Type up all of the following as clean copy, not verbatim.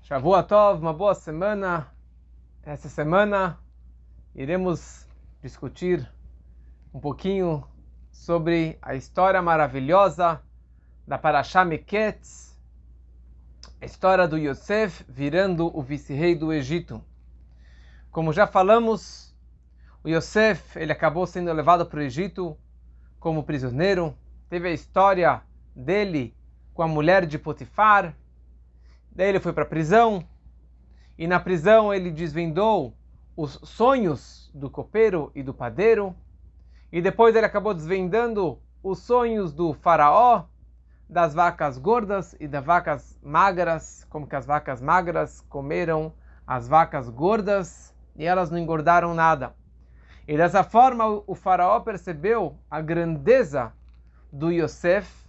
Shavua Tov, uma boa semana. Essa semana iremos discutir um pouquinho sobre a história maravilhosa da Parashá Miketz, a história do Yosef virando o vice-rei do Egito. Como já falamos, o Yosef ele acabou sendo levado para o Egito como prisioneiro. Teve a história dele com a mulher de Potifar. Daí ele foi para a prisão, e na prisão ele desvendou os sonhos do copeiro e do padeiro, e depois ele acabou desvendando os sonhos do faraó, das vacas gordas e das vacas magras, como que as vacas magras comeram as vacas gordas e elas não engordaram nada. E dessa forma o faraó percebeu a grandeza do Yosef.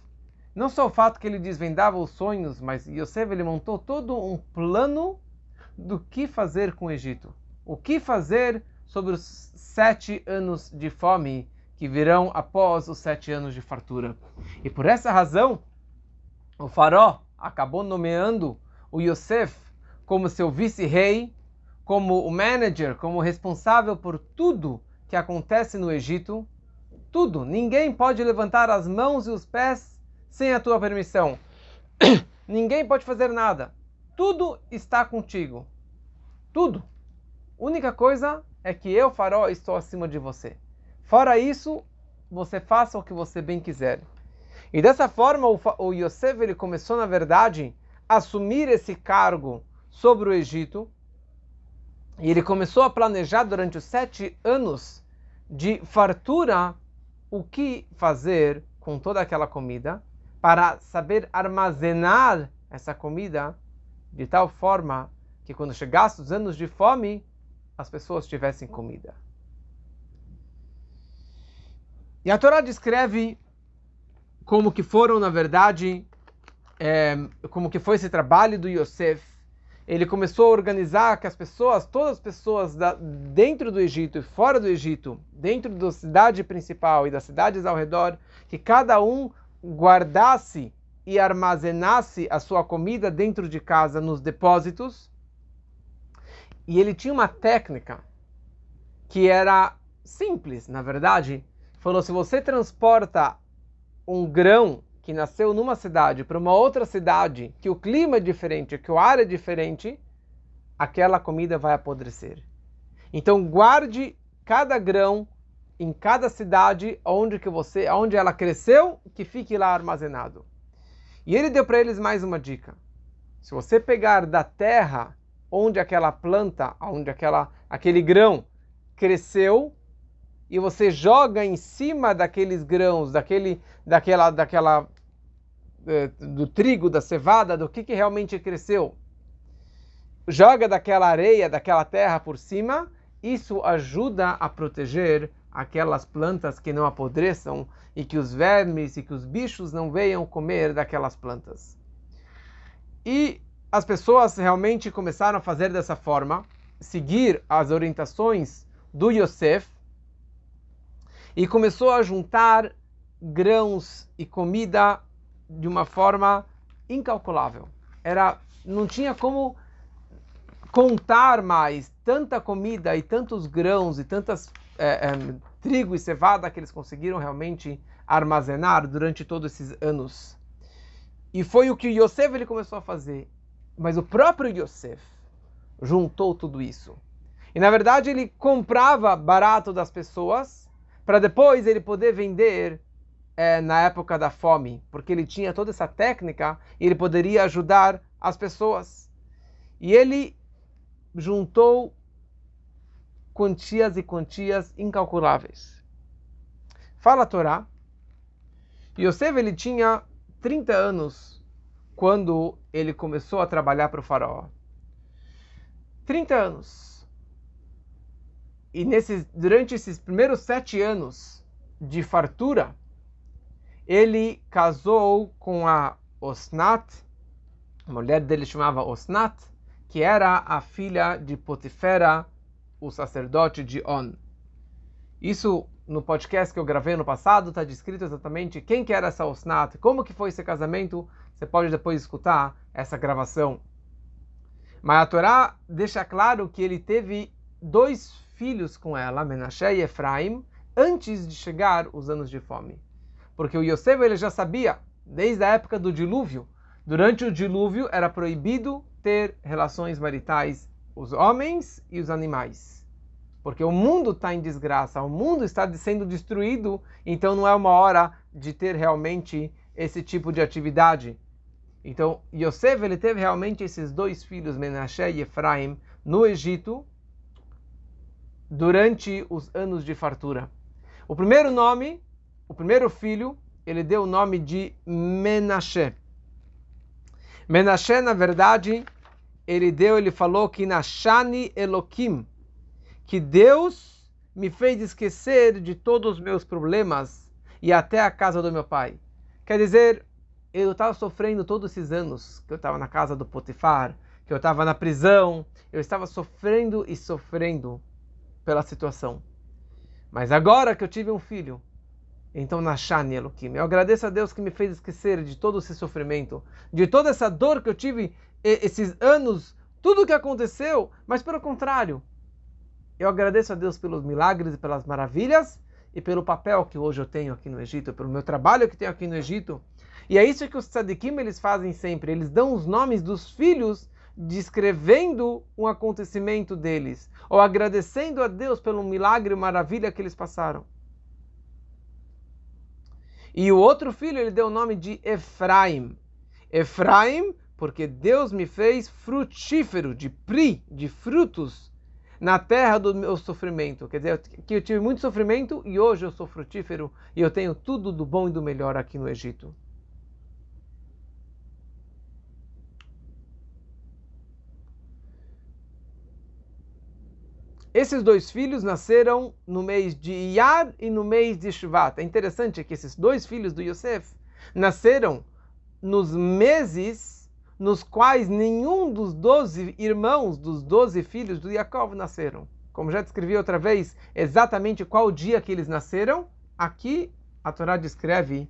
Não só o fato que ele desvendava os sonhos, mas Yosef ele montou todo um plano do que fazer com o Egito. O que fazer sobre os 7 anos de fome que virão após os 7 anos de fartura. E por essa razão, o faraó acabou nomeando o Yosef como seu vice-rei, como o manager, como responsável por tudo que acontece no Egito. Tudo. Ninguém pode levantar as mãos e os pés sem a tua permissão. Ninguém pode fazer nada. Tudo está contigo. Tudo. Única coisa é que eu, faraó, estou acima de você. Fora isso, você faça o que você bem quiser. E dessa forma, o Yosef ele começou, na verdade, a assumir esse cargo sobre o Egito. E ele começou a planejar durante os 7 anos de fartura o que fazer com toda aquela comida, para saber armazenar essa comida de tal forma que quando chegasse os anos de fome, as pessoas tivessem comida. E a Torá descreve como que foram, na verdade, como que foi esse trabalho do Yosef. Ele começou a organizar que as pessoas, todas as pessoas dentro do Egito e fora do Egito, dentro da cidade principal e das cidades ao redor, que cada um guardasse e armazenasse a sua comida dentro de casa nos depósitos. E ele tinha uma técnica que era simples, na verdade. Falou, se você transporta um grão que nasceu numa cidade para uma outra cidade, que o clima é diferente, que o ar é diferente, aquela comida vai apodrecer. Então guarde cada grão em cada cidade onde ela cresceu, que fique lá armazenado. E ele deu para eles mais uma dica. Se você pegar da terra onde aquela planta, onde aquele grão cresceu, e você joga em cima daqueles grãos, do trigo, da cevada, do que realmente cresceu, joga daquela areia, daquela terra por cima, isso ajuda a proteger aquelas plantas que não apodreçam e que os vermes e que os bichos não venham comer daquelas plantas. E as pessoas realmente começaram a fazer dessa forma, seguir as orientações do Yosef, e começou a juntar grãos e comida de uma forma incalculável. Não tinha como contar mais tanta comida e tantos grãos e tantas trigo e cevada que eles conseguiram realmente armazenar durante todos esses anos. E foi o que o Yosef ele começou a fazer. Mas o próprio Yosef juntou tudo isso. E na verdade ele comprava barato das pessoas para depois ele poder vender na época da fome. Porque ele tinha toda essa técnica e ele poderia ajudar as pessoas. E ele juntou quantias e quantias incalculáveis. Fala a Torá, Yosef ele tinha 30 anos quando ele começou a trabalhar para o faraó. 30 anos. E durante esses primeiros 7 anos de fartura, ele casou com a Osnat, a mulher dele chamava Osnat, que era a filha de Potifera, o sacerdote de On. Isso no podcast que eu gravei no passado, está descrito exatamente quem que era essa Osnat, como que foi esse casamento. Você pode depois escutar essa gravação. Mas a Torá deixa claro que ele teve 2 filhos com ela, Menashe e Efraim, antes de chegar os anos de fome. Porque o Yosef ele já sabia, desde a época do dilúvio, durante o dilúvio era proibido ter relações maritais, os homens e os animais. Porque o mundo está em desgraça, o mundo está sendo destruído, então não é uma hora de ter realmente esse tipo de atividade. Então, Yosef ele teve realmente esses 2 filhos, Menashe e Efraim, no Egito, durante os anos de fartura. O primeiro filho, ele deu o nome de Menashe. Menashe, na verdade, ele falou que Nashani Elokim, que Deus me fez esquecer de todos os meus problemas e até a casa do meu pai. Quer dizer, eu estava sofrendo todos esses anos, que eu estava na casa do Potifar, que eu estava na prisão, eu estava sofrendo e sofrendo pela situação. Mas agora que eu tive um filho, então Nashani Elokim, eu agradeço a Deus que me fez esquecer de todo esse sofrimento, de toda essa dor que eu tive esses anos, tudo o que aconteceu, mas pelo contrário, eu agradeço a Deus pelos milagres e pelas maravilhas e pelo papel que hoje eu tenho aqui no Egito, pelo meu trabalho que tenho aqui no Egito. E é isso que os tzadikim eles fazem sempre. Eles dão os nomes dos filhos descrevendo um acontecimento deles, ou agradecendo a Deus pelo milagre e maravilha que eles passaram. E o outro filho ele deu o nome de Efraim. Efraim, porque Deus me fez frutífero, de frutos, na terra do meu sofrimento. Quer dizer, que eu tive muito sofrimento e hoje eu sou frutífero e eu tenho tudo do bom e do melhor aqui no Egito. Esses 2 filhos nasceram no mês de Iyar e no mês de Shvat. É interessante que esses 2 filhos do Yosef nasceram nos meses nos quais nenhum dos 12 irmãos, dos 12 filhos do Yaakov nasceram. Como já descrevi outra vez, exatamente qual dia que eles nasceram, aqui a Torá descreve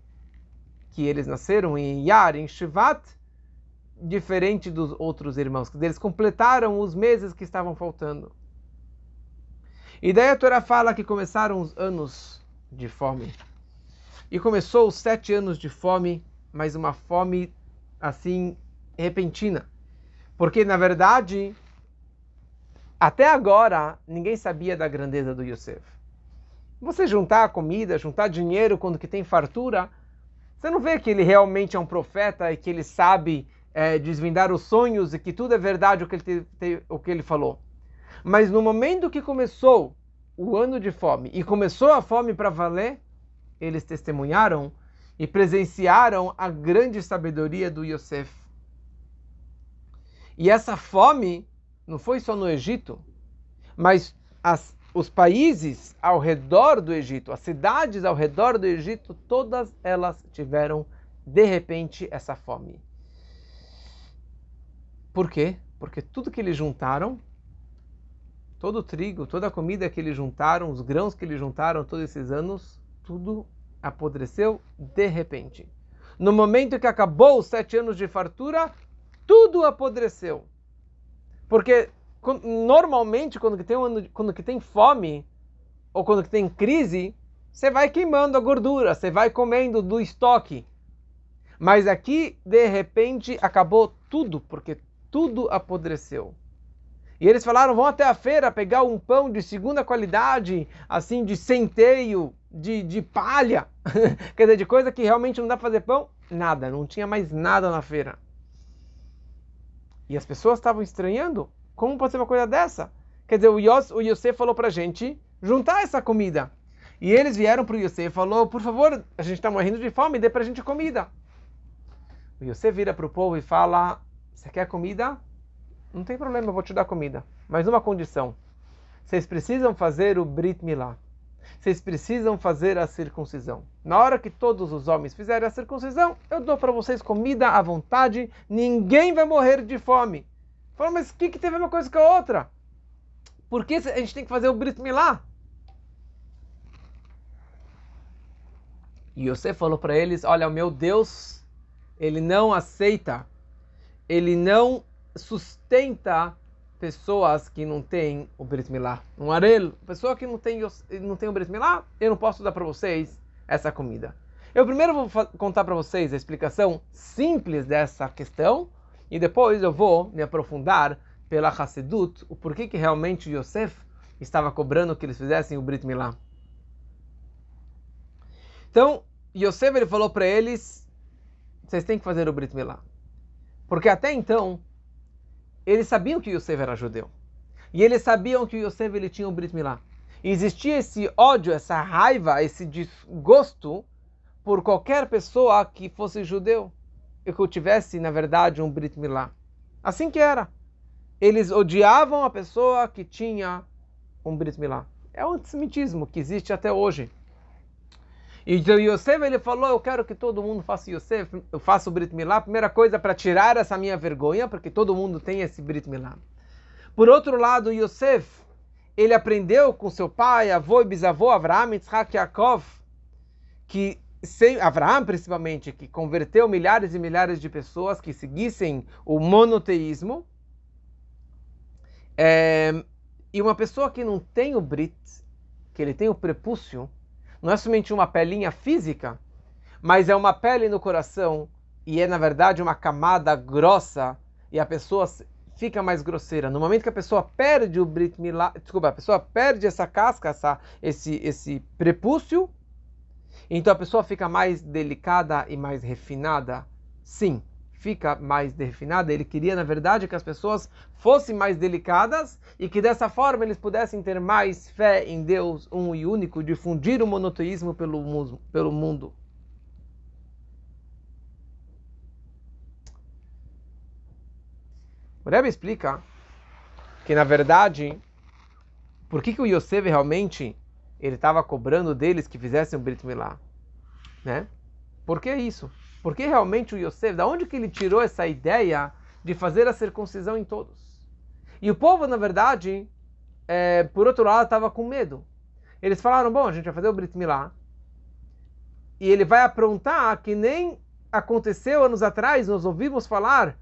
que eles nasceram em Iyar, em Shvat, diferente dos outros irmãos. Eles completaram os meses que estavam faltando. E daí a Torá fala que começaram os anos de fome. E começou os 7 anos de fome, mas uma fome assim repentina. Porque na verdade, até agora, ninguém sabia da grandeza do Yosef. Você juntar comida, juntar dinheiro quando que tem fartura, você não vê que ele realmente é um profeta e que ele sabe desvendar os sonhos e que tudo é verdade o que ele falou. Mas no momento que começou o ano de fome e começou a fome para valer, eles testemunharam e presenciaram a grande sabedoria do Yosef. E essa fome não foi só no Egito, mas os países ao redor do Egito, as cidades ao redor do Egito, todas elas tiveram, de repente, essa fome. Por quê? Porque tudo que eles juntaram, todo o trigo, toda a comida que eles juntaram, os grãos que eles juntaram todos esses anos, tudo apodreceu de repente. No momento que acabou os 7 anos de fartura, tudo apodreceu. Porque normalmente quando que tem fome, ou quando que tem crise, você vai queimando a gordura, você vai comendo do estoque. Mas aqui, de repente, acabou tudo, porque tudo apodreceu. E eles falaram, vão até a feira pegar um pão de segunda qualidade, assim, de centeio, de palha. Quer dizer, de coisa que realmente não dá para fazer pão. Nada, não tinha mais nada na feira. E as pessoas estavam estranhando. Como pode ser uma coisa dessa? Quer dizer, o Yosef falou para a gente juntar essa comida. E eles vieram para o Yosef e falou, por favor, a gente está morrendo de fome, dê para a gente comida. O Yosef vira para o povo e fala, você quer comida? Não tem problema, eu vou te dar comida. Mas uma condição. Vocês precisam fazer o Brit Milá. Vocês precisam fazer a circuncisão. Na hora que todos os homens fizerem a circuncisão, eu dou para vocês comida à vontade. Ninguém vai morrer de fome. Fala, mas o que teve uma coisa com a outra? Por que a gente tem que fazer o Brit Milá? E Yosef falou para eles, olha, o meu Deus, ele não aceita, ele não sustenta pessoas que não têm o Brit Milá. Um arel, pessoa que não tem o Brit Milá, eu não posso dar para vocês essa comida. Eu primeiro vou contar para vocês a explicação simples dessa questão e depois eu vou me aprofundar pela Hassedut, o porquê que realmente Yosef estava cobrando que eles fizessem o Brit Milá. Então, Yosef ele falou para eles, vocês têm que fazer o Brit Milá. Porque até então, eles sabiam que Yosef era judeu. E eles sabiam que Yosef ele tinha o Brit Milá. E existia esse ódio, essa raiva, esse desgosto por qualquer pessoa que fosse judeu e que tivesse, na verdade, um Brit Milá. Assim que era. Eles odiavam a pessoa que tinha um Brit Milá. É o antissemitismo que existe até hoje. E então Yosef ele falou, eu quero que todo mundo faça Yosef, eu faço o Brit Milá, primeira coisa para tirar essa minha vergonha, porque todo mundo tem esse Brit Milá. Por outro lado, Yosef, ele aprendeu com seu pai, avô e bisavô, Avraham, Yitzhak, Yaakov, que Avraham principalmente, que converteu milhares e milhares de pessoas que seguissem o monoteísmo. E uma pessoa que não tem o Brit, que ele tem o prepúcio, não é somente uma pelinha física, mas é uma pele no coração e é, na verdade, uma camada grossa e a pessoa fica mais grosseira. No momento que a pessoa perde o Brit Milá, desculpa, a pessoa perde essa casca, esse prepúcio, então a pessoa fica mais delicada e mais refinada. Sim, fica mais refinada. Ele queria, na verdade, que as pessoas fossem mais delicadas e que dessa forma eles pudessem ter mais fé em Deus, um e único, difundir o monoteísmo pelo mundo. O Rebbe explica que, na verdade, por que o Yosef realmente ele estava cobrando deles que fizessem o Brit Milá, né? Por que isso? Porque realmente o Yosef, da onde que ele tirou essa ideia de fazer a circuncisão em todos? E o povo, na verdade, por outro lado, estava com medo. Eles falaram, bom, a gente vai fazer o Brit Milá, e ele vai aprontar que nem aconteceu anos atrás, nós ouvimos falar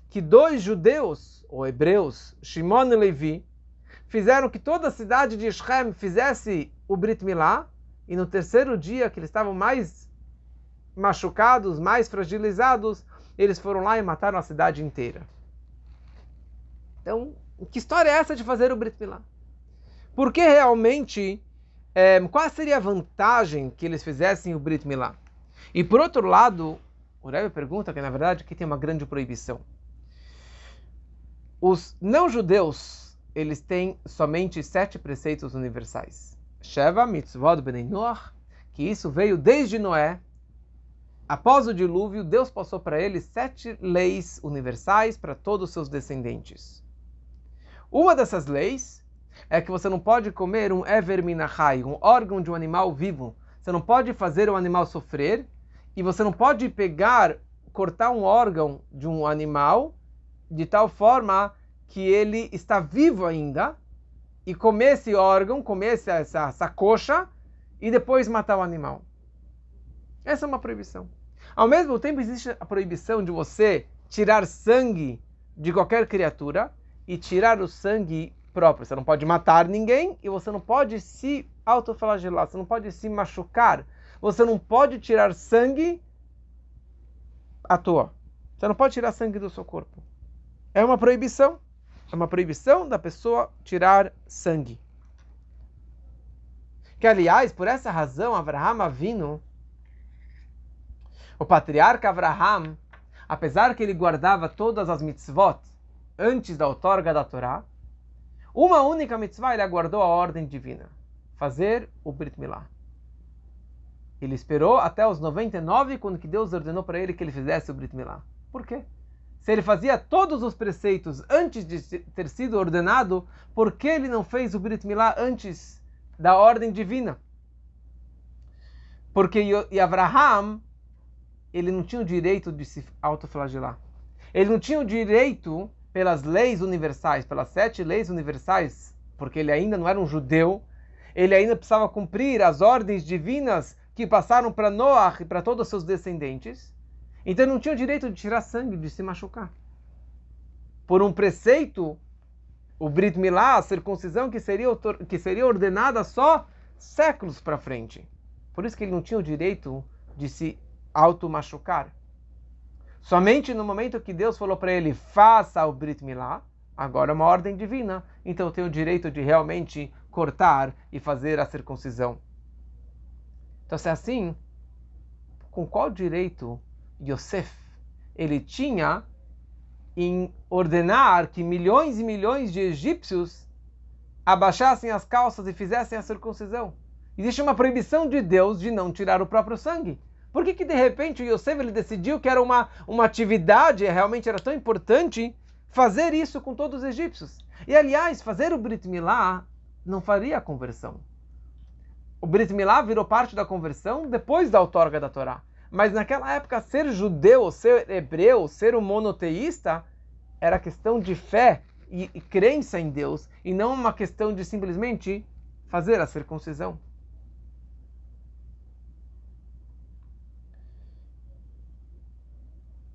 que 2 judeus, ou hebreus, Shimon e Levi, fizeram que toda a cidade de Shem fizesse o Brit Milá, e no terceiro dia, que eles estavam mais machucados, mais fragilizados, eles foram lá e mataram a cidade inteira. Então, que história é essa de fazer o Brit Milá? Porque realmente, qual seria a vantagem que eles fizessem o Brit Milá? E por outro lado, o Rebbe pergunta que na verdade aqui tem uma grande proibição. Os não-judeus, eles têm somente 7 preceitos universais. Sheva mitzvot bnei Noach, que isso veio desde Noé. Após o dilúvio, Deus passou para eles 7 leis universais para todos os seus descendentes. Uma dessas leis é que você não pode comer um ever minachai, um órgão de um animal vivo. Você não pode fazer o animal sofrer e você não pode cortar um órgão de um animal de tal forma que ele está vivo ainda e comer esse órgão, comer essa coxa e depois matar o animal. Essa é uma proibição. Ao mesmo tempo existe a proibição de você tirar sangue de qualquer criatura e tirar o sangue próprio. Você não pode matar ninguém e você não pode se autoflagelar, você não pode se machucar. Você não pode tirar sangue à toa. Você não pode tirar sangue do seu corpo. É uma proibição. É uma proibição da pessoa tirar sangue. Que, aliás, por essa razão, Avraham Avinu, o patriarca Avraham, apesar que ele guardava todas as mitzvot antes da outorga da Torá, uma única mitzvah ele aguardou a ordem divina, fazer o Brit Milá. Ele esperou até os 99, quando que Deus ordenou para ele que ele fizesse o Brit Milá. Por quê? Se ele fazia todos os preceitos antes de ter sido ordenado, por que ele não fez o Brit Milá antes da ordem divina? Porque Avraham, ele não tinha o direito de se autoflagelar. Ele não tinha o direito, pelas leis universais, pelas 7 leis universais, porque ele ainda não era um judeu, ele ainda precisava cumprir as ordens divinas que passaram para Noach e para todos os seus descendentes. Então não tinha o direito de tirar sangue, de se machucar. Por um preceito, o Brit Milá, a circuncisão que seria ordenada só séculos para frente. Por isso que ele não tinha o direito de se auto-machucar. Somente no momento que Deus falou para ele, faça o Brit Milá, agora é uma ordem divina, então eu tenho o direito de realmente cortar e fazer a circuncisão. Então, se é assim, com qual direito Yosef ele tinha em ordenar que milhões e milhões de egípcios abaixassem as calças e fizessem a circuncisão? Existe uma proibição de Deus de não tirar o próprio sangue. Por que de repente o Yosef ele decidiu que era uma atividade, realmente era tão importante fazer isso com todos os egípcios? E aliás, fazer o Brit Milá não faria a conversão. O Brit Milá virou parte da conversão depois da outorga da Torá. Mas naquela época, ser judeu, ser hebreu, ser um monoteísta, era questão de fé e crença em Deus, e não uma questão de simplesmente fazer a circuncisão.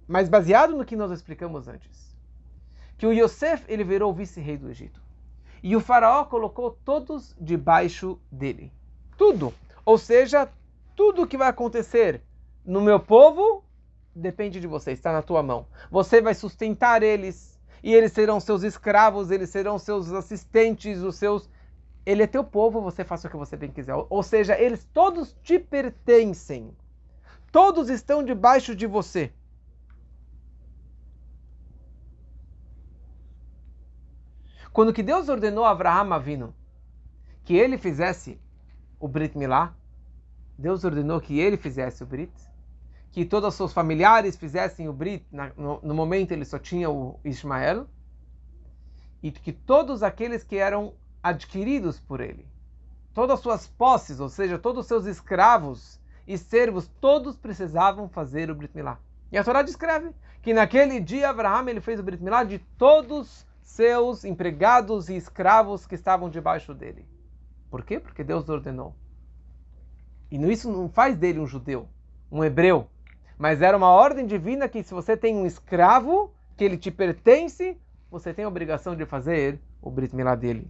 Mas baseado no que nós explicamos antes, que o Yosef ele virou o vice-rei do Egito. E o faraó colocou todos debaixo dele. Tudo. Ou seja, tudo que vai acontecer no meu povo depende de você, está na tua mão. Você vai sustentar eles, e eles serão seus escravos, eles serão seus assistentes, ele é teu povo, você faça o que você bem quiser. Ou seja, eles todos te pertencem. Todos estão debaixo de você. Quando que Deus ordenou a Avraham Avinu que ele fizesse o Brit Milá, Deus ordenou que ele fizesse o Brit, que todos os seus familiares fizessem o Brit, no momento ele só tinha o Ismael, e que todos aqueles que eram adquiridos por ele, todas as suas posses, ou seja, todos os seus escravos e servos, todos precisavam fazer o Brit Milá. E a Torá descreve que naquele dia Avraham ele fez o Brit Milá de todos seus empregados e escravos que estavam debaixo dele. Por quê? Porque Deus ordenou. E isso não faz dele um judeu, um hebreu. Mas era uma ordem divina que se você tem um escravo, que ele te pertence, você tem a obrigação de fazer o Brit Milá dele.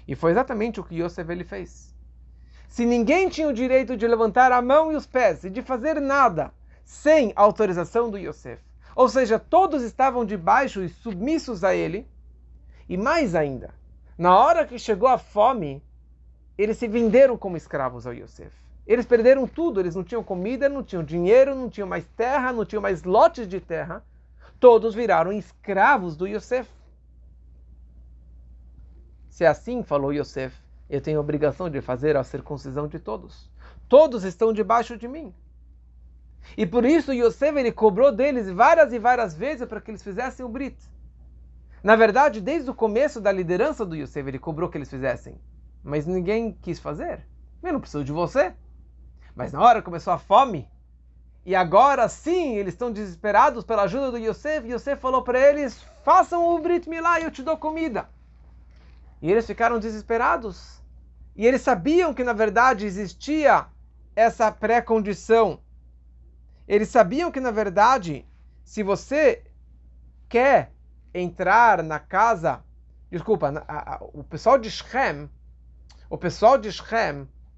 E foi exatamente o que Yosef ele fez. Se ninguém tinha o direito de levantar a mão e os pés e de fazer nada sem autorização do Yosef, ou seja, todos estavam debaixo e submissos a ele. E mais ainda, na hora que chegou a fome, eles se venderam como escravos ao Yosef. Eles perderam tudo, eles não tinham comida, não tinham dinheiro, não tinham mais terra, não tinham mais lotes de terra. Todos viraram escravos do Yosef. Se assim, falou Yosef, eu tenho a obrigação de fazer a circuncisão de todos. Todos estão debaixo de mim. E por isso Yosef ele cobrou deles várias e várias vezes para que eles fizessem o Brit. Na verdade, desde o começo da liderança do Yosef, ele cobrou que eles fizessem. Mas ninguém quis fazer. Eu não preciso de você. Mas na hora começou a fome. E agora sim, eles estão desesperados pela ajuda do Yosef. E Yosef falou para eles, façam o Brit Milá e eu te dou comida. E eles ficaram desesperados. E eles sabiam que na verdade existia essa pré-condição. Eles sabiam que, na verdade, se você quer entrar na casa... Desculpa, o pessoal de Shem,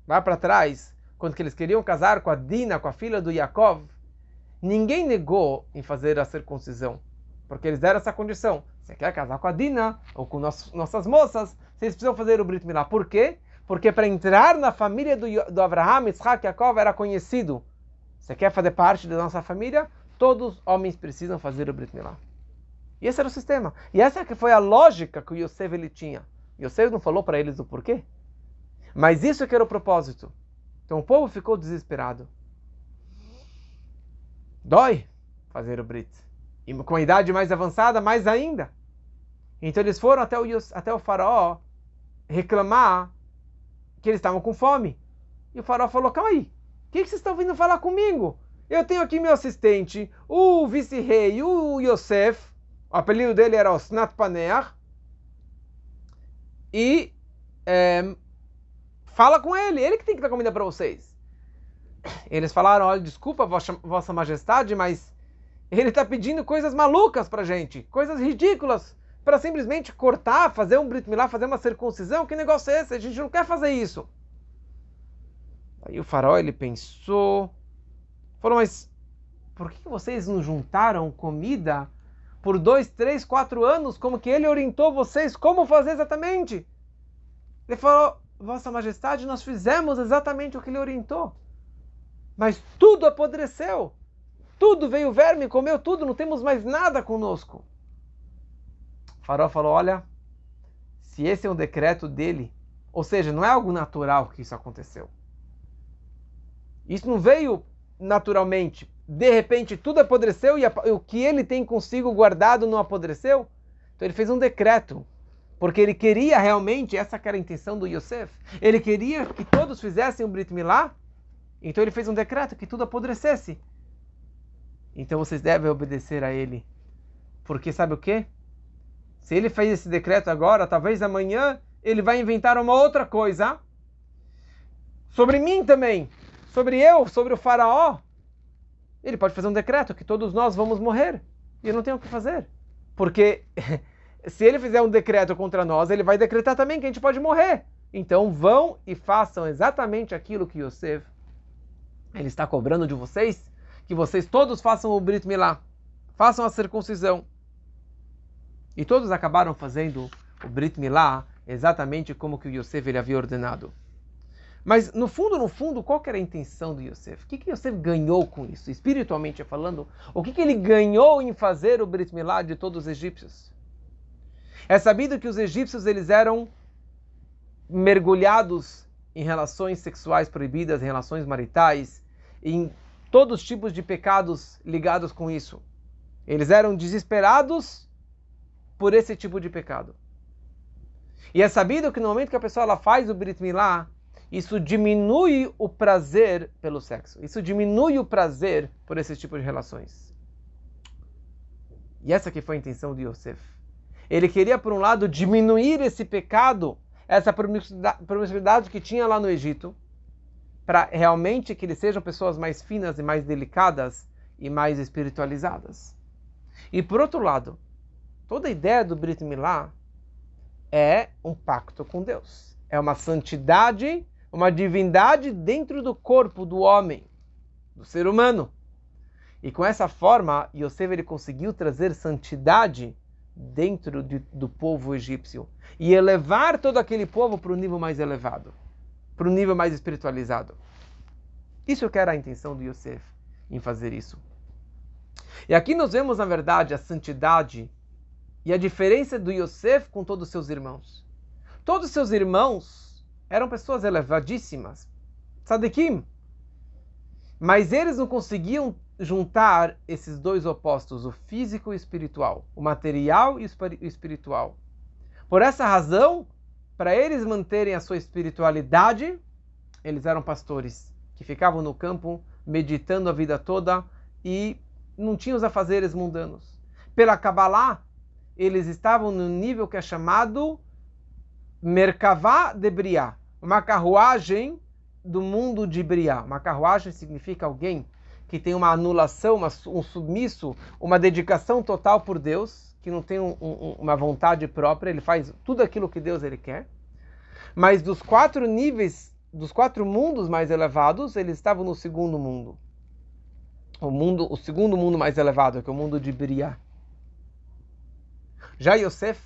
lá para trás, quando que eles queriam casar com a Dina, com a filha do Yaakov, ninguém negou em fazer a circuncisão, porque eles deram essa condição. Você quer casar com a Dina, ou com nossas moças, vocês precisam fazer o Brit Milá. Por quê? Porque para entrar na família do Avraham, Yitzhak e Yaakov era conhecido. Você quer fazer parte da nossa família? Todos os homens precisam fazer o Brit Milá. E esse era o sistema. E essa que foi a lógica que o Yosef ele tinha. Yosef não falou para eles o porquê. Mas isso que era o propósito. Então o povo ficou desesperado. Dói fazer o Brit. E com a idade mais avançada, mais ainda. Então eles foram até o faraó reclamar que eles estavam com fome. E o faraó falou, calma aí. O que vocês estão vindo falar comigo? Eu tenho aqui meu assistente, o vice-rei, o Yosef, o apelido dele era Osnat Paneach, e fala com ele que tem que dar comida para vocês. Eles falaram, olha, desculpa, vossa majestade, mas ele está pedindo coisas malucas para a gente, coisas ridículas, para simplesmente cortar, fazer um Brit Milá, fazer uma circuncisão. Que negócio é esse? A gente não quer fazer isso. Aí o faraó, ele pensou, falou, mas por que vocês não juntaram comida por 2, 3, 4 anos, como que ele orientou vocês como fazer exatamente? Ele falou, vossa majestade, nós fizemos exatamente o que ele orientou, mas tudo apodreceu, tudo veio verme, comeu tudo, não temos mais nada conosco. O faraó falou, olha, se esse é um decreto dele, ou seja, não é algo natural que isso aconteceu. Isso não veio naturalmente. De repente tudo apodreceu e o que ele tem consigo guardado não apodreceu. Então ele fez um decreto. Porque ele queria realmente, essa que era a intenção do Yosef. Ele queria que todos fizessem o Brit Milá. Então ele fez um decreto que tudo apodrecesse. Então vocês devem obedecer a ele. Porque sabe o quê? Se ele fez esse decreto agora, talvez amanhã ele vai inventar uma outra coisa. Sobre mim também. Sobre eu, sobre o faraó. Ele pode fazer um decreto que todos nós vamos morrer. E eu não tenho o que fazer. Porque se ele fizer um decreto contra nós, ele vai decretar também que a gente pode morrer. Então vão e façam exatamente aquilo que Yosef ele está cobrando de vocês, que vocês todos façam o Brit Milá, façam a circuncisão. E todos acabaram fazendo o Brit Milá exatamente como que o Yosef ele havia ordenado. Mas no fundo, qual que era a intenção do Yosef? O que Yosef ganhou com isso? Espiritualmente falando, o que ele ganhou em fazer o Brit Milá de todos os egípcios? É sabido que os egípcios eles eram mergulhados em relações sexuais proibidas, em relações maritais, em todos os tipos de pecados ligados com isso. Eles eram desesperados por esse tipo de pecado. E é sabido que no momento que a pessoa ela faz o Brit Milá, isso diminui o prazer pelo sexo. Isso diminui o prazer por esse tipo de relações. E essa que foi a intenção de Yosef. Ele queria, por um lado, diminuir esse pecado, essa promiscuidade que tinha lá no Egito, para realmente que eles sejam pessoas mais finas e mais delicadas e mais espiritualizadas. E por outro lado, toda a ideia do Brit Milá é um pacto com Deus. É uma santidade, uma divindade dentro do corpo do homem, do ser humano. E com essa forma, Yosef ele conseguiu trazer santidade dentro do povo egípcio e elevar todo aquele povo para o nível mais elevado, para o nível mais espiritualizado. Isso que era a intenção de Yosef em fazer isso. E aqui nós vemos, na verdade, a santidade e a diferença do Yosef com todos os seus irmãos. Todos os seus irmãos eram pessoas elevadíssimas, tzadikim, mas eles não conseguiam juntar esses dois opostos, o físico e o espiritual, o material e o espiritual. Por essa razão, para eles manterem a sua espiritualidade, eles eram pastores que ficavam no campo meditando a vida toda e não tinham os afazeres mundanos. Pela Kabbalah, eles estavam no nível que é chamado Merkavá de Briá, uma carruagem do mundo de Briá. Uma carruagem significa alguém que tem uma anulação, um submisso, uma dedicação total por Deus, que não tem uma vontade própria, ele faz tudo aquilo que Deus ele quer. Mas dos 4 níveis, dos 4 mundos mais elevados, eles estavam no segundo mundo. O segundo mundo mais elevado, que é o mundo de Briá. Já Yosef,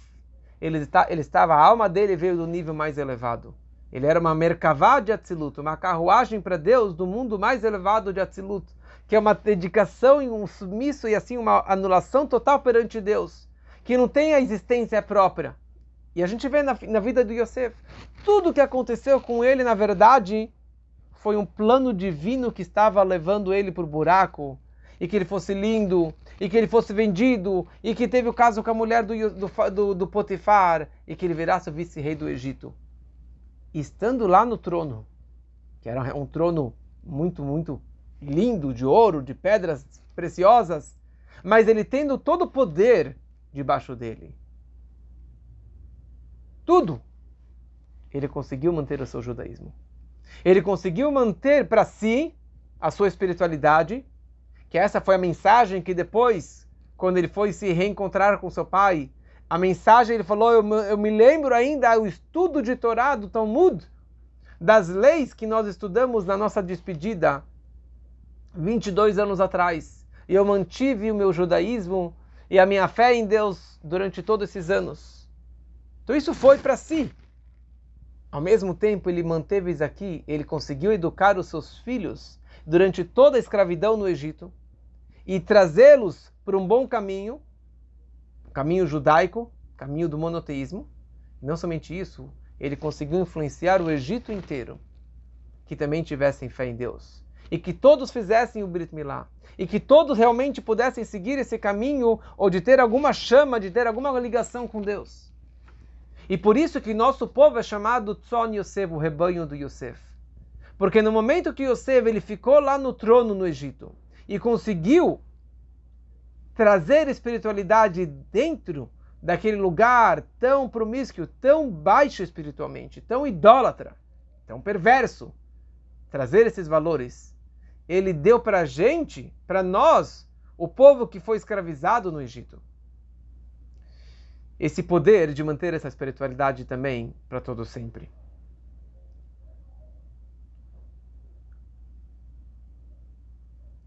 a alma dele veio do nível mais elevado. Ele era uma Merkavá de Atzilut, uma carruagem para Deus do mundo mais elevado de Atzilut, que é uma dedicação e um submisso e assim uma anulação total perante Deus, que não tem a existência própria. E a gente vê na vida do Yosef, tudo o que aconteceu com ele, na verdade, foi um plano divino que estava levando ele para o buraco, e que ele fosse lindo, e que ele fosse vendido, e que teve o caso com a mulher do Potifar, e que ele virasse o vice-rei do Egito. E estando lá no trono, que era um trono muito, muito lindo, de ouro, de pedras preciosas, mas ele tendo todo o poder debaixo dele. Tudo. Ele conseguiu manter o seu judaísmo. Ele conseguiu manter para si a sua espiritualidade, que essa foi a mensagem que depois, quando ele foi se reencontrar com seu pai, a mensagem, ele falou, eu me lembro ainda o estudo de Torá, do Talmud, das leis que nós estudamos na nossa despedida 22 anos atrás. E eu mantive o meu judaísmo e a minha fé em Deus durante todos esses anos. Então isso foi para si. Ao mesmo tempo, ele manteve isso aqui, ele conseguiu educar os seus filhos durante toda a escravidão no Egito e trazê-los para um bom caminho, caminho judaico, caminho do monoteísmo. Não somente isso, ele conseguiu influenciar o Egito inteiro, que também tivessem fé em Deus. E que todos fizessem o Brit Milá. E que todos realmente pudessem seguir esse caminho, ou de ter alguma chama, de ter alguma ligação com Deus. E por isso que nosso povo é chamado Tzon Yosef, o rebanho do Yosef. Porque no momento que Yosef ele ficou lá no trono no Egito, e conseguiu trazer espiritualidade dentro daquele lugar tão promíscuo, tão baixo espiritualmente, tão idólatra, tão perverso, trazer esses valores, ele deu para a gente, para nós, o povo que foi escravizado no Egito, esse poder de manter essa espiritualidade também para todo sempre.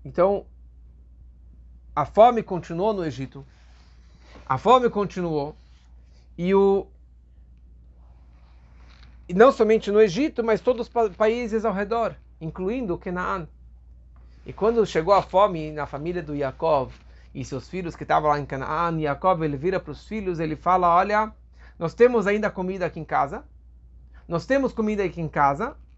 Então, a fome continuou no Egito. A fome continuou. E não somente no Egito, mas todos os países ao redor, incluindo o Canaã. E quando chegou a fome na família do Yaakov e seus filhos que estavam lá em Canaã, Yaakov ele vira para os filhos, ele fala, olha, nós temos ainda comida aqui em casa,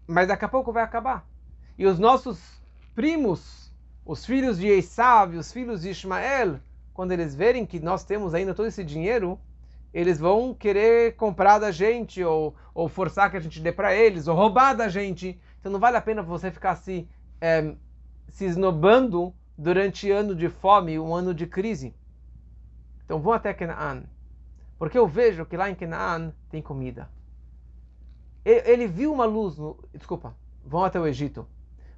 mas daqui a pouco vai acabar. E os nossos primos, os filhos de Esav, os filhos de Ismael, quando eles verem que nós temos ainda todo esse dinheiro, eles vão querer comprar da gente, ou forçar que a gente dê para eles, ou roubar da gente. Então não vale a pena você ficar se esnobando durante ano de fome, um ano de crise. Então vão até Canaã, porque eu vejo que lá em Canaã tem comida. Ele viu uma luz, vão até o Egito.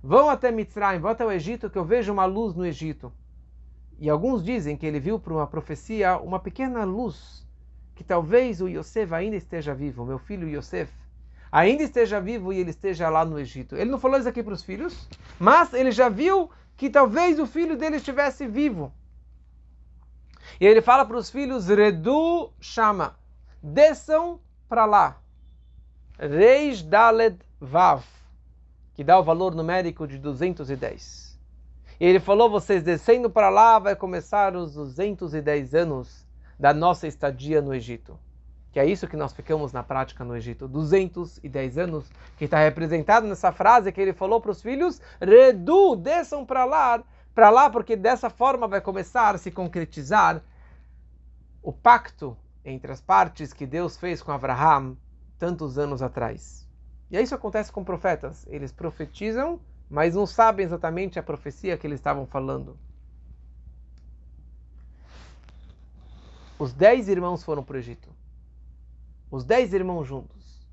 Vão até Mitzrayim, vão até o Egito, que eu vejo uma luz no Egito. E alguns dizem que ele viu por uma profecia uma pequena luz, que talvez o Yosef ainda esteja vivo, meu filho Yosef, ainda esteja vivo e ele esteja lá no Egito. Ele não falou isso aqui para os filhos, mas ele já viu que talvez o filho dele estivesse vivo. E ele fala para os filhos, Redu Shama, desçam para lá. Reish Daled Vav, que dá o valor numérico de 210. E ele falou, vocês descendo para lá, vai começar os 210 anos da nossa estadia no Egito. Que é isso que nós ficamos na prática no Egito. 210 anos, que está representado nessa frase que ele falou para os filhos, Redu, desçam para lá, porque dessa forma vai começar a se concretizar o pacto entre as partes que Deus fez com Abraham tantos anos atrás. E isso acontece com profetas. Eles profetizam, mas não sabem exatamente a profecia que eles estavam falando. Os 10 irmãos foram para o Egito. Os 10 irmãos juntos.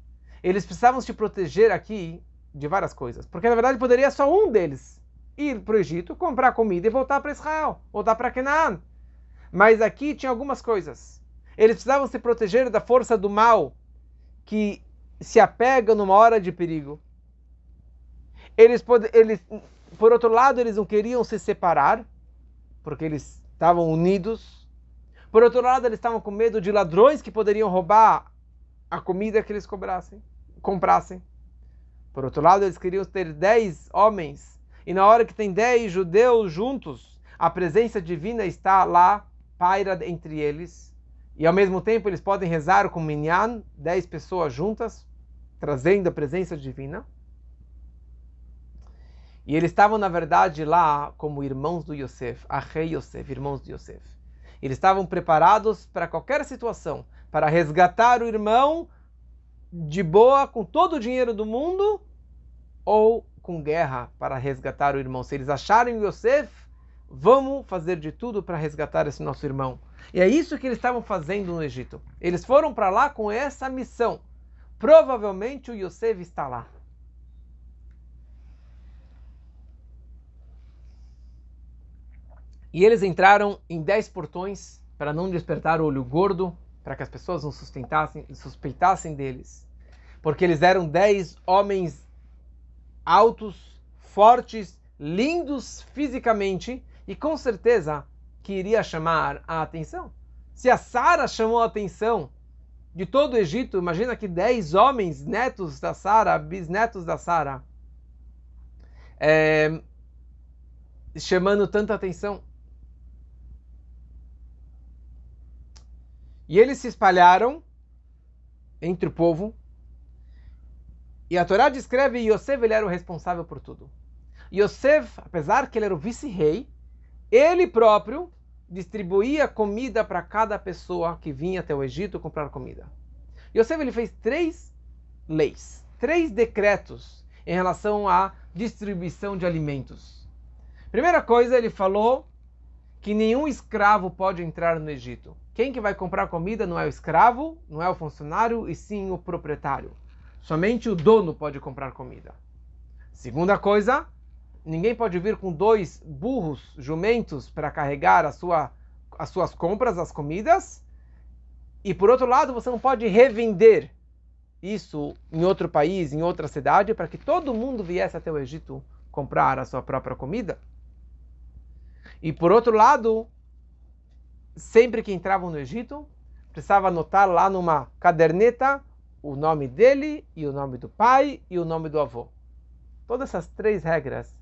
Eles precisavam se proteger aqui de várias coisas. Porque na verdade poderia só um deles ir para o Egito, comprar comida e voltar para Israel, voltar para Canaã. Mas aqui tinha algumas coisas. Eles precisavam se proteger da força do mal que se apega numa hora de perigo. Eles, por outro lado, eles não queriam se separar, porque eles estavam unidos. Por outro lado, eles estavam com medo de ladrões que poderiam roubar a comida que eles comprassem. Por outro lado, eles queriam ter 10 homens. E na hora que tem 10 judeus juntos, a presença divina está lá, paira entre eles. E ao mesmo tempo eles podem rezar com minyan, 10 pessoas juntas, trazendo a presença divina. E eles estavam, na verdade, lá como irmãos do Yosef, Achei Yosef, irmãos de Yosef. Eles estavam preparados para qualquer situação, para resgatar o irmão de boa, com todo o dinheiro do mundo, ou com guerra para resgatar o irmão. Se eles acharem o Yosef, vamos fazer de tudo para resgatar esse nosso irmão. E é isso que eles estavam fazendo no Egito. Eles foram para lá com essa missão. Provavelmente o Yosef está lá. E eles entraram em 10 portões para não despertar o olho gordo, para que as pessoas não suspeitassem deles. Porque eles eram 10 homens altos, fortes, lindos fisicamente e com certeza que iria chamar a atenção. Se a Sara chamou a atenção de todo o Egito, imagina que 10 homens, netos da Sara, bisnetos da Sara, chamando tanta atenção. E eles se espalharam entre o povo. E a Torá descreve que Yosef ele era o responsável por tudo. Yosef, apesar que ele era o vice-rei, ele próprio distribuía comida para cada pessoa que vinha até o Egito comprar comida. Yosef ele fez 3 leis, 3 decretos em relação à distribuição de alimentos. Primeira coisa, ele falou que nenhum escravo pode entrar no Egito. Quem que vai comprar comida não é o escravo, não é o funcionário, e sim o proprietário. Somente o dono pode comprar comida. Segunda coisa, ninguém pode vir com 2 burros, jumentos, para carregar as suas compras, as comidas. E por outro lado, você não pode revender isso em outro país, em outra cidade, para que todo mundo viesse até o Egito comprar a sua própria comida. E por outro lado, sempre que entravam no Egito, precisava anotar lá numa caderneta o nome dele, e o nome do pai, e o nome do avô. Todas essas 3 regras,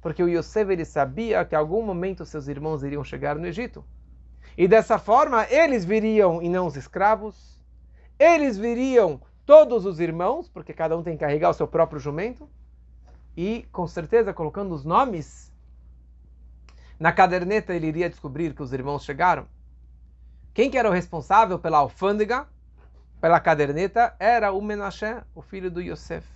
porque o Yosef ele sabia que em algum momento seus irmãos iriam chegar no Egito. E dessa forma, eles viriam e não os escravos, eles viriam todos os irmãos, porque cada um tem que carregar o seu próprio jumento, e com certeza colocando os nomes na caderneta ele iria descobrir que os irmãos chegaram. Quem que era o responsável pela alfândega, pela caderneta, era o Menashe, o filho do Yosef.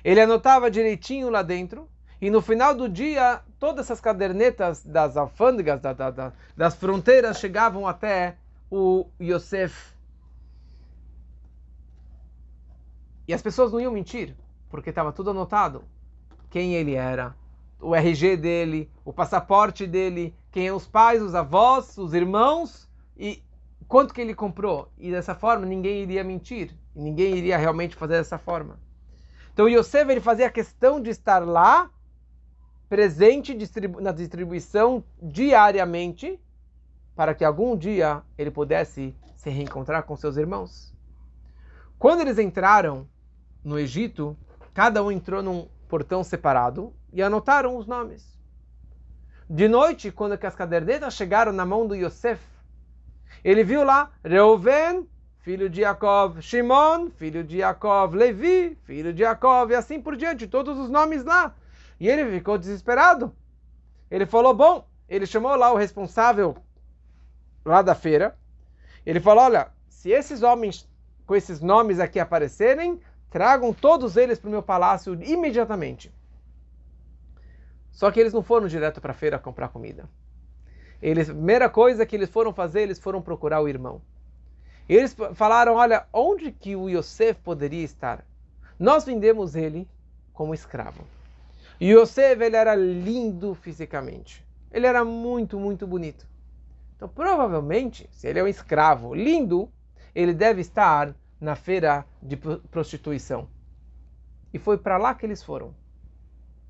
Ele anotava direitinho lá dentro, e no final do dia, todas essas cadernetas das alfândegas, das fronteiras, chegavam até o Yosef. E as pessoas não iam mentir, porque estava tudo anotado. Quem ele era, o RG dele, o passaporte dele, quem é os pais, os avós, os irmãos e quanto que ele comprou. E dessa forma ninguém iria mentir, ninguém iria realmente fazer dessa forma. Então Yosef ele fazia questão de estar lá, presente na distribuição diariamente, para que algum dia ele pudesse se reencontrar com seus irmãos. Quando eles entraram no Egito, cada um entrou num portão separado e anotaram os nomes. De noite, quando que as cadernetas chegaram na mão do Yosef, ele viu lá Reuven, filho de Jacob, Shimon, filho de Jacob, Levi, filho de Jacob, e assim por diante, todos os nomes lá. E ele ficou desesperado. Ele falou, bom, ele chamou lá o responsável lá da feira. Ele falou, olha, se esses homens com esses nomes aqui aparecerem, tragam todos eles para o meu palácio imediatamente. Só que eles não foram direto para a feira comprar comida. A primeira coisa que eles foram fazer, eles foram procurar o irmão. E eles falaram, olha, onde que o Yosef poderia estar? Nós vendemos ele como escravo. E o Yosef, ele era lindo fisicamente. Ele era muito, muito bonito. Então, provavelmente, se ele é um escravo lindo, ele deve estar na feira de prostituição. E foi para lá que eles foram.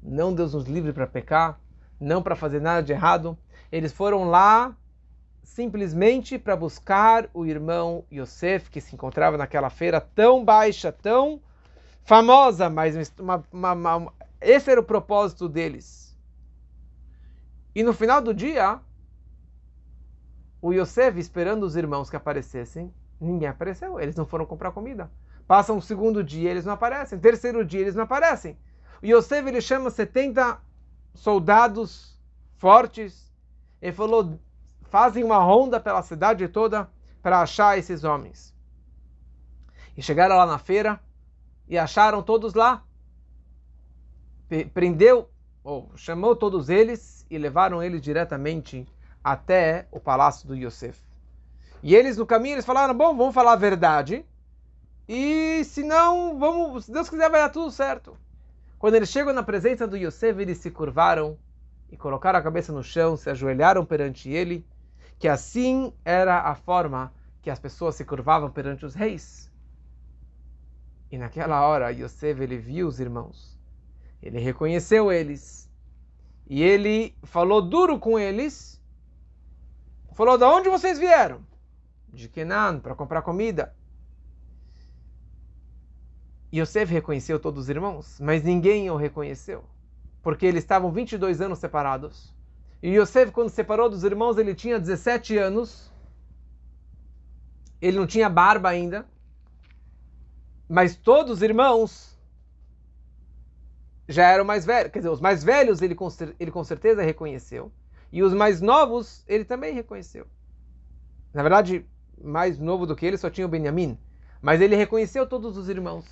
Não Deus nos livre para pecar, não para fazer nada de errado. Eles foram lá simplesmente para buscar o irmão Yosef, que se encontrava naquela feira tão baixa, tão famosa, mas esse era o propósito deles. E no final do dia, o Yosef esperando os irmãos que aparecessem, ninguém apareceu, eles não foram comprar comida. Passa um segundo dia, eles não aparecem. Terceiro dia, eles não aparecem. O Yosef, ele chama 70 soldados fortes. Ele falou, fazem uma ronda pela cidade toda para achar esses homens. E chegaram lá na feira e acharam todos lá. Prendeu, ou chamou todos eles e levaram eles diretamente até o palácio do Yosef. E eles no caminho, eles falaram, bom, vamos falar a verdade. E se não, vamos, se Deus quiser vai dar tudo certo. Quando eles chegam na presença do Yosef, eles se curvaram e colocaram a cabeça no chão, se ajoelharam perante ele, que assim era a forma que as pessoas se curvavam perante os reis. E naquela hora, Yosef, ele viu os irmãos, ele reconheceu eles, e ele falou duro com eles, falou: "De onde vocês vieram?" "De Canaan, para comprar comida." Yosef reconheceu todos os irmãos, mas ninguém o reconheceu, porque eles estavam 22 anos separados. E Yosef, quando se separou dos irmãos, ele tinha 17 anos, ele não tinha barba ainda, mas todos os irmãos já eram mais velhos, quer dizer, os mais velhos ele com certeza reconheceu, e os mais novos ele também reconheceu. Na verdade, mais novo do que ele só tinha o Benjamim, mas ele reconheceu todos os irmãos.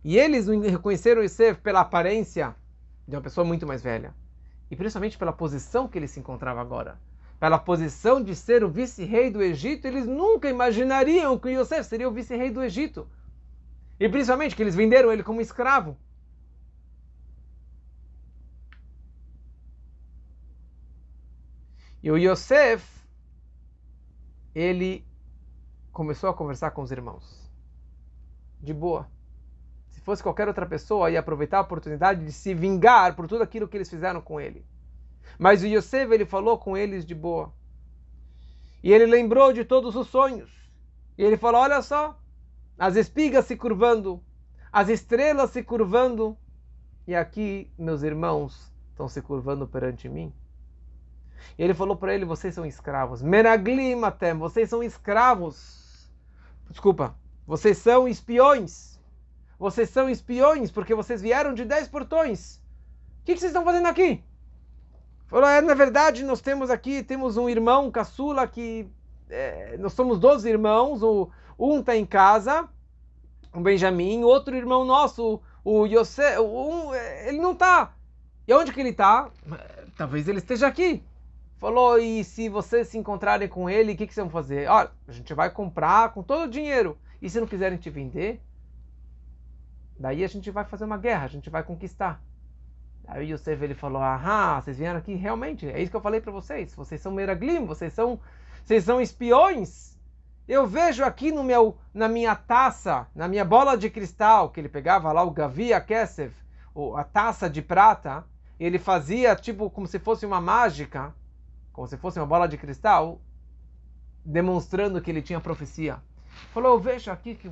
E eles reconheceram Yosef pela aparência de uma pessoa muito mais velha, e principalmente pela posição que ele se encontrava agora. Pela posição de ser o vice-rei do Egito, eles nunca imaginariam que Yosef seria o vice-rei do Egito. E principalmente que eles venderam ele como escravo. E o Yosef, ele começou a conversar com os irmãos. De boa. Se fosse qualquer outra pessoa, ia aproveitar a oportunidade de se vingar por tudo aquilo que eles fizeram com ele. Mas o Yosef, ele falou com eles de boa. E ele lembrou de todos os sonhos. E ele falou: olha só, as espigas se curvando, as estrelas se curvando, e aqui meus irmãos estão se curvando perante mim. E ele falou para ele: vocês são escravos. Meraglim atem, vocês são escravos. Desculpa, vocês são espiões. Vocês são espiões porque vocês vieram de 10 portões. O que vocês estão fazendo aqui? Falou: na verdade, nós temos um irmão caçula que... nós somos 12 irmãos, um está em casa, o Benjamim, o outro irmão nosso, o Yosef, ele não está. E onde que ele está? Talvez ele esteja aqui. Falou: e se vocês se encontrarem com ele, o que vocês vão fazer? Olha, a gente vai comprar com todo o dinheiro. E se não quiserem te vender, daí a gente vai fazer uma guerra, a gente vai conquistar. Aí o Yosef, ele falou: aham, vocês vieram aqui realmente, é isso que eu falei para vocês. Vocês são meraglim, vocês são espiões. Eu vejo aqui na minha taça, na minha bola de cristal, que ele pegava lá o Gavia Kesef, a taça de prata, e ele fazia tipo como se fosse uma mágica, como se fosse uma bola de cristal, demonstrando que ele tinha profecia. Falou: eu vejo aqui que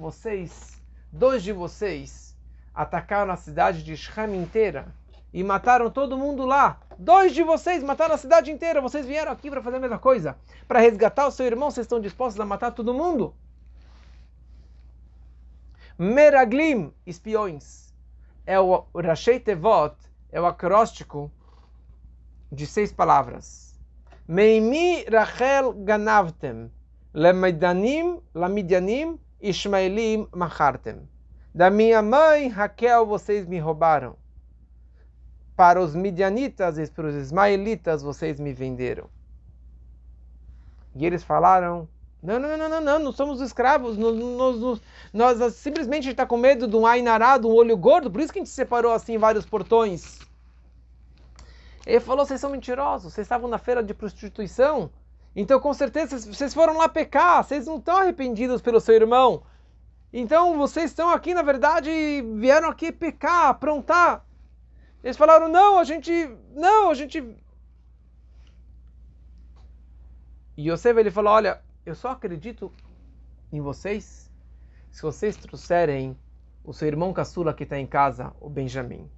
dois de vocês, atacaram a cidade de Shem inteira e mataram todo mundo lá. 2 de vocês mataram a cidade inteira. Vocês vieram aqui para fazer a mesma coisa, para resgatar o seu irmão. Vocês estão dispostos a matar todo mundo? Meraglim, espiões, é o Rashei Tevot, é o acróstico de 6 palavras. Meimi Rachel ganavtem, Lamidyanim, Ishmaelim machartem. Da minha mãe Raquel vocês me roubaram. Para os midianitas e para os ismaelitas vocês me venderam. E eles falaram: não somos escravos, nós simplesmente está com medo de um ainará, de um olho gordo, por isso que a gente separou assim em vários portões. Ele falou: vocês são mentirosos, vocês estavam na feira de prostituição, então com certeza vocês foram lá pecar, vocês não estão arrependidos pelo seu irmão, então vocês estão aqui, na verdade, vieram aqui pecar, aprontar. Eles falaram: não, a gente... E Yosef, ele falou: olha, eu só acredito em vocês se vocês trouxerem o seu irmão caçula que está em casa, o Benjamim.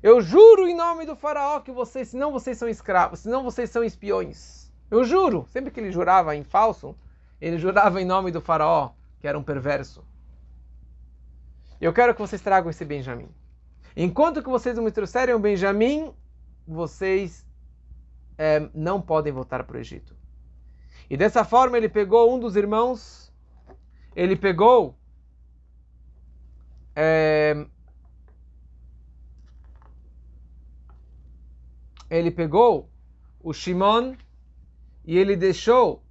Eu juro em nome do faraó que vocês, senão vocês são escravos, senão vocês são espiões. Eu juro. Sempre que ele jurava em falso, ele jurava em nome do faraó, que era um perverso. Eu quero que vocês tragam esse Benjamim. Enquanto que vocês não me trouxerem o Benjamim, vocês não podem voltar para o Egito. E dessa forma ele pegou um dos irmãos, ele pegou o Shimon e ele deixou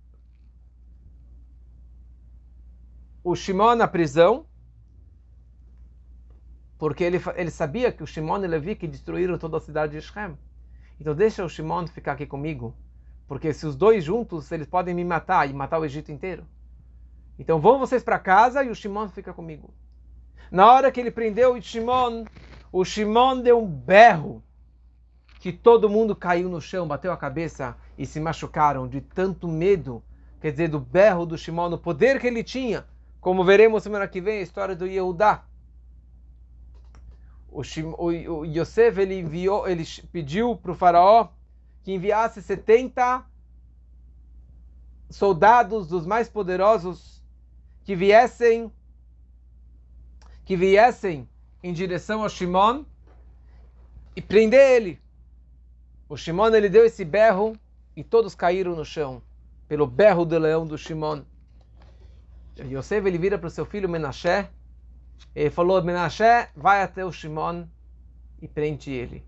o Shimon na prisão. porque ele sabia que o Shimon e Levi que destruíram toda a cidade de Shem. Então deixa o Shimon ficar aqui comigo, porque se os dois juntos, eles podem me matar e matar o Egito inteiro. Então vão vocês para casa e o Shimon fica comigo. Na hora que ele prendeu o Shimon deu um berro, que todo mundo caiu no chão, bateu a cabeça e se machucaram de tanto medo, quer dizer, do berro do Shimon, o poder que ele tinha, como veremos semana que vem a história do Yehudá. O Yosef ele pediu para o faraó que enviasse 70 soldados dos mais poderosos que viessem em direção ao Shimon e prender ele. O Shimon ele deu esse berro e todos caíram no chão pelo berro do leão do Shimon. Yosef ele vira para o seu filho Menashe. Ele falou: Menashe, vai até o Shimon e prende ele.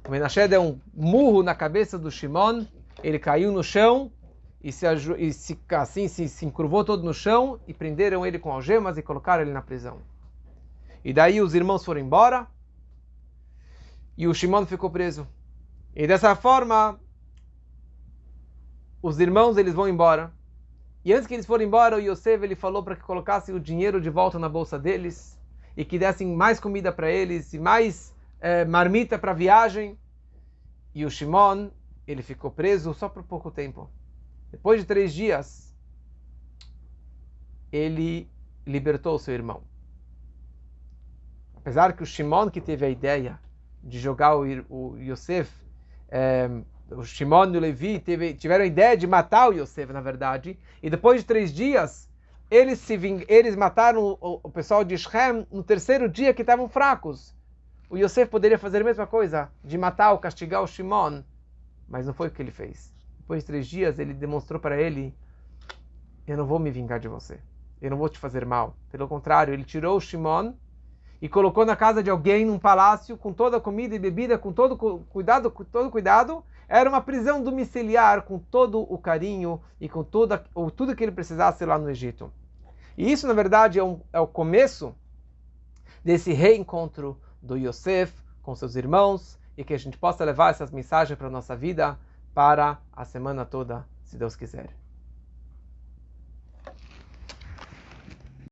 O Menashe deu um murro na cabeça do Shimon, ele caiu no chão e se encurvou todo no chão e prenderam ele com algemas e colocaram ele na prisão. E daí os irmãos foram embora e o Shimon ficou preso. E dessa forma, os irmãos eles vão embora. E antes que eles forem embora, o Yosef ele falou para que colocassem o dinheiro de volta na bolsa deles e que dessem mais comida para eles e mais marmita para a viagem. E o Shimon ele ficou preso só por pouco tempo. Depois de 3 dias, ele libertou o seu irmão. Apesar que o Shimon que teve a ideia de jogar o Yosef, o Shimon e o Levi tiveram a ideia de matar o Yosef, na verdade, e depois de 3 dias, eles mataram o pessoal de Shem no 3º dia que estavam fracos. O Yosef poderia fazer a mesma coisa, de matar ou castigar o Shimon, mas não foi o que ele fez. Depois de 3 dias, ele demonstrou para ele: eu não vou me vingar de você, eu não vou te fazer mal. Pelo contrário, ele tirou o Shimon e colocou na casa de alguém, num palácio, com toda a comida e bebida, com todo cuidado. Era uma prisão domiciliar, com todo o carinho e com tudo que ele precisasse lá no Egito. E isso, na verdade, é o começo desse reencontro do Yosef com seus irmãos, e que a gente possa levar essas mensagens para a nossa vida, para a semana toda, se Deus quiser.